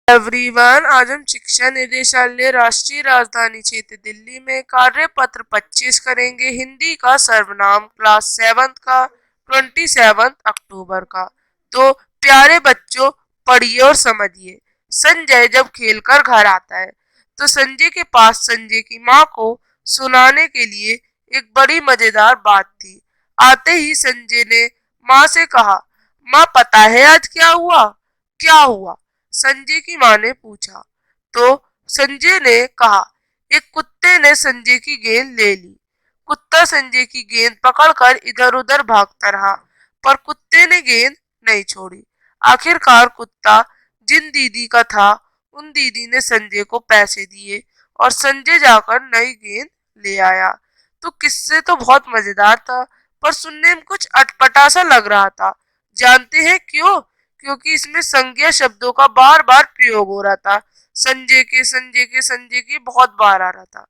Everyone, आज हम शिक्षा निदेशालय राष्ट्रीय राजधानी क्षेत्र दिल्ली में कार्यपत्र 25 करेंगे। हिंदी का सर्वनाम क्लास 7 का 27 अक्टूबर का। तो प्यारे बच्चों, पढ़िए और समझिए। संजय जब खेलकर घर आता है तो संजय के पास संजय की माँ को सुनाने के लिए एक बड़ी मजेदार बात थी। आते ही संजय ने माँ से कहा, माँ पता है आज क्या हुआ? क्या हुआ? संजय की माँ ने पूछा। तो संजय ने कहा, एक कुत्ते ने संजय की गेंद ले ली। कुत्ता संजय की गेंद पकड़कर इधर उधर भागता रहा, पर कुत्ते ने गेंद नहीं छोड़ी। आखिरकार कुत्ता जिन दीदी का था, उन दीदी ने संजय को पैसे दिए और संजय जाकर नई गेंद ले आया। तो किस्से तो बहुत मजेदार था, पर सुनने में कुछ अटपटा सा लग रहा था। जानते हैं क्यों? क्योंकि इसमें संज्ञा शब्दों का बार बार प्रयोग हो रहा था। संजय के बहुत बार आ रहा था।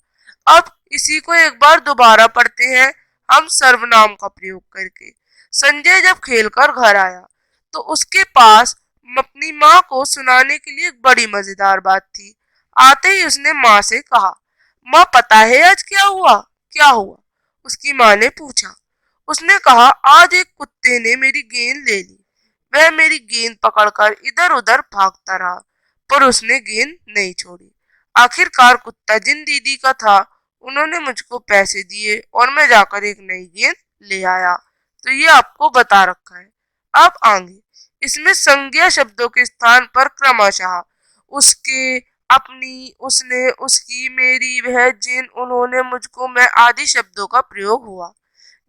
अब इसी को एक बार दोबारा पढ़ते हैं हम सर्वनाम का प्रयोग करके। संजय जब खेलकर घर आया तो उसके पास अपनी माँ को सुनाने के लिए एक बड़ी मजेदार बात थी। आते ही उसने माँ से कहा, माँ पता है आज क्या हुआ? क्या हुआ? उसकी माँ ने पूछा। उसने कहा, आज एक कुत्ते ने मेरी गेंद ले ली। वह मेरी गेंद पकड़कर इधर उधर भागता रहा, पर उसने गेंद नहीं छोड़ी। आखिरकार कुत्ता जिन दीदी का था, उन्होंने मुझको पैसे दिए और मैं जाकर एक नई गेंद ले आया। तो ये आपको बता रखा है। अब आगे इसमें संज्ञा शब्दों के स्थान पर क्रमशः उसके, अपनी, उसने, उसकी, मेरी, वह, जिन, उन्होंने, मुझको, मैं आदि शब्दों का प्रयोग हुआ,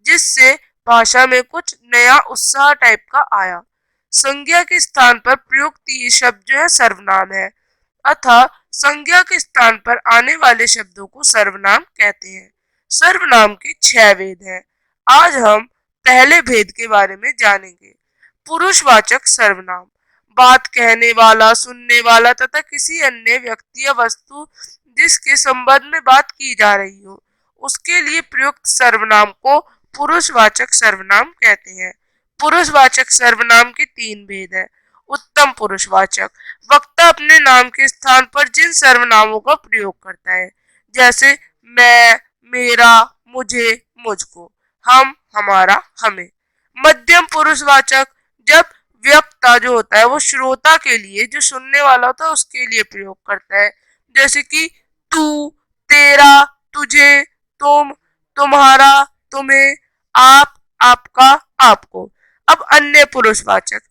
जिससे भाषा में कुछ नया उत्साह टाइप का आया। संज्ञा के स्थान पर प्रयुक्त ये शब्द जो है सर्वनाम है, अतः संज्ञा के स्थान पर आने वाले शब्दों को सर्वनाम कहते हैं। सर्वनाम के 6 भेद हैं। आज हम पहले भेद के बारे में जानेंगे। पुरुषवाचक सर्वनाम, बात कहने वाला, सुनने वाला तथा किसी अन्य व्यक्ति या वस्तु जिसके संबंध में बात की जा रही हो, उसके लिए प्रयुक्त सर्वनाम को पुरुषवाचक सर्वनाम कहते हैं। पुरुषवाचक सर्वनाम के 3 भेद हैं। उत्तम पुरुषवाचक, वक्ता अपने नाम के स्थान पर जिन सर्वनामों का प्रयोग करता है, जैसे मैं, मेरा, मुझे, मुझको, हम, हमारा, हमें। मध्यम पुरुषवाचक, जब वक्ता जो होता है वो श्रोता के लिए, जो सुनने वाला होता है उसके लिए प्रयोग करता है, जैसे कि तू, तेरा, तुझे, तुम, तुम्हारा, तुम्हें, आप, आपका, आपको। अब अन्य पुरुषवाचक,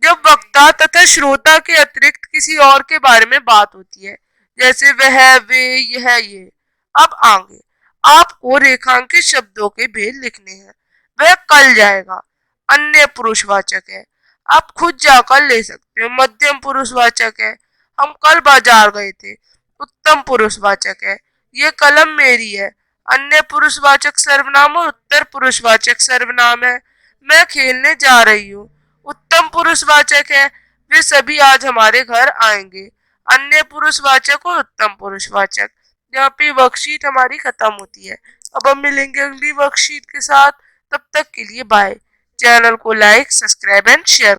जब वक्ता तथा श्रोता के अतिरिक्त किसी और के बारे में बात होती है, जैसे वह, वे, यह, ये। अब आगे आपको रेखांकित शब्दों के भेद लिखने हैं। वह कल जाएगा, अन्य पुरुषवाचक है, आप खुद जाकर ले सकते हो, मध्यम पुरुषवाचक है, हम कल बाजार गए थे। उत्तम पुरुषवाचक है, ये कलम मेरी है, अन्य पुरुषवाचक सर्वनाम और उत्तर पुरुषवाचक सर्वनाम है। मैं खेलने जा रही हूँ, उत्तम पुरुषवाचक है, वे सभी आज हमारे घर आएंगे। अन्य पुरुषवाचक और उत्तम पुरुषवाचक। यहाँ पे वर्कशीट हमारी खत्म होती है। अब हम मिलेंगे अगली वर्कशीट के साथ। तब तक के लिए बाय। चैनल को लाइक, सब्सक्राइब एंड शेयर।